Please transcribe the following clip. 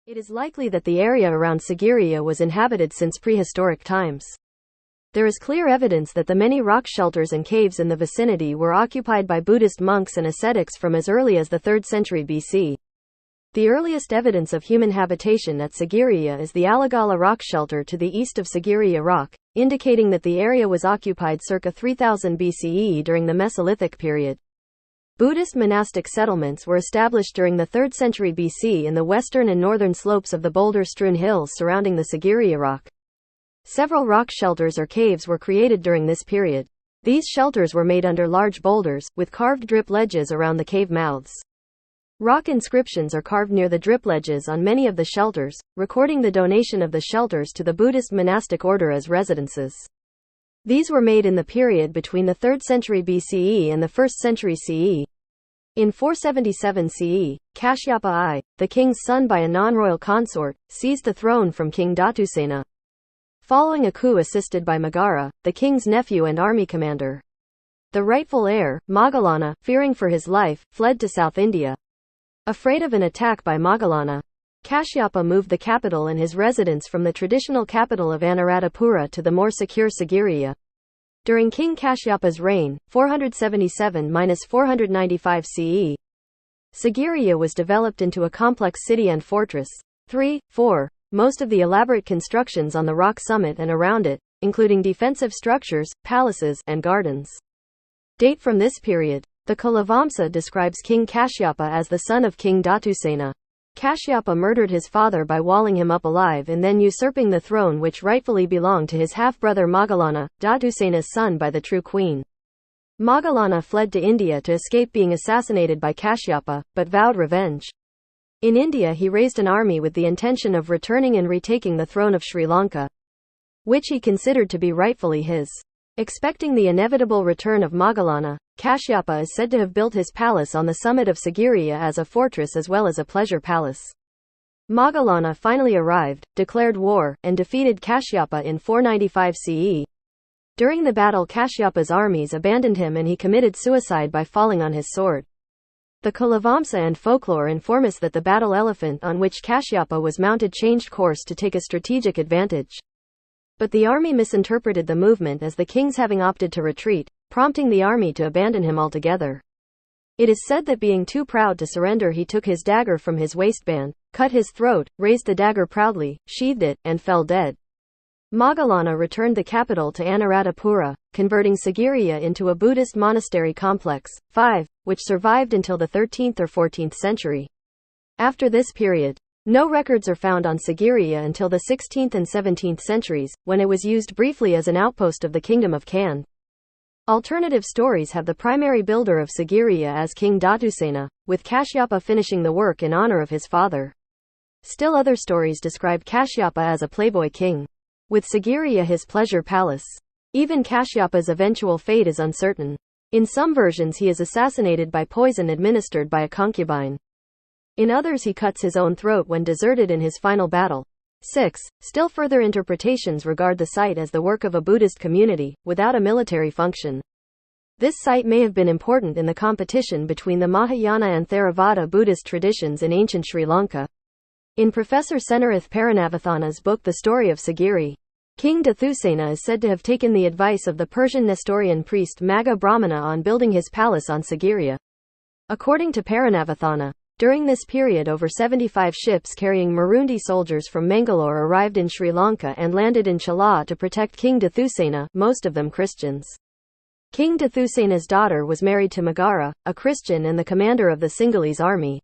It is likely that the area around Sigiriya was inhabited since prehistoric times. There is clear evidence that the many rock shelters and caves in the vicinity were occupied by Buddhist monks and ascetics from as early as the 3rd century BC. The earliest evidence of human habitation at Sigiriya is the Alagala rock shelter to the east of Sigiriya rock, indicating that the area was occupied circa 3000 BCE during the Mesolithic period. Buddhist monastic settlements were established during the 3rd century BC in the western and northern slopes of the boulder-strewn hills surrounding the Sigiriya rock. Several rock shelters or caves were created during this period. These shelters were made under large boulders, with carved drip ledges around the cave mouths. Rock inscriptions are carved near the drip ledges on many of the shelters, recording the donation of the shelters to the Buddhist monastic order as residences. These were made in the period between the 3rd century BCE and the 1st century CE. In 477 CE, Kashyapa I, the king's son by a non-royal consort, seized the throne from King Dhatusena. Following a coup assisted by Magara, the king's nephew and army commander. The rightful heir, Moggallana, fearing for his life, fled to South India. Afraid of an attack by Moggallana, Kashyapa moved the capital and his residence from the traditional capital of Anuradhapura to the more secure Sigiriya. During King Kashyapa's reign, 477–495 CE, Sigiriya was developed into a complex city and fortress. 4. Most of the elaborate constructions on the rock summit and around it, including defensive structures, palaces, and gardens, date from this period. The Kulavamsa describes King Kashyapa as the son of King Dhatusena. Kashyapa murdered his father by walling him up alive and then usurping the throne which rightfully belonged to his half-brother Moggallana, Dhatusena's son by the true queen. Moggallana fled to India to escape being assassinated by Kashyapa, but vowed revenge. In India he raised an army with the intention of returning and retaking the throne of Sri Lanka, which he considered to be rightfully his. Expecting the inevitable return of Moggallana, Kashyapa is said to have built his palace on the summit of Sigiriya as a fortress as well as a pleasure palace. Moggallana finally arrived, declared war, and defeated Kashyapa in 495 CE. During the battle, Kashyapa's armies abandoned him and he committed suicide by falling on his sword. The Kulavamsa and folklore inform us that the battle elephant on which Kashyapa was mounted changed course to take a strategic advantage. But the army misinterpreted the movement as the king's having opted to retreat, prompting the army to abandon him altogether. It is said that being too proud to surrender, he took his dagger from his waistband, cut his throat, raised the dagger proudly, sheathed it, and fell dead. Moggallana returned the capital to Anuradhapura, converting Sigiriya into a Buddhist monastery complex, 5, which survived until the 13th or 14th century. After this period, no records are found on Sigiriya until the 16th and 17th centuries, when it was used briefly as an outpost of the Kingdom of Kan. Alternative stories have the primary builder of Sigiriya as King Dhatusena, with Kashyapa finishing the work in honor of his father. Still other stories describe Kashyapa as a playboy king, with Sigiriya his pleasure palace. Even Kashyapa's eventual fate is uncertain. In some versions he is assassinated by poison administered by a concubine. In others he cuts his own throat when deserted in his final battle. 6. Still further interpretations regard the site as the work of a Buddhist community, without a military function. This site may have been important in the competition between the Mahayana and Theravada Buddhist traditions in ancient Sri Lanka. In Professor Senarath Paranavathana's book The Story of Sigiri, King Dhatusena is said to have taken the advice of the Persian Nestorian priest Magga Brahmana on building his palace on Sigiriya. According to Paranavathana, during this period over 75 ships carrying Marundi soldiers from Mangalore arrived in Sri Lanka and landed in Chala to protect King Dhatusena, most of them Christians. King Dhathusena's daughter was married to Magara, a Christian and the commander of the Sinhalese army.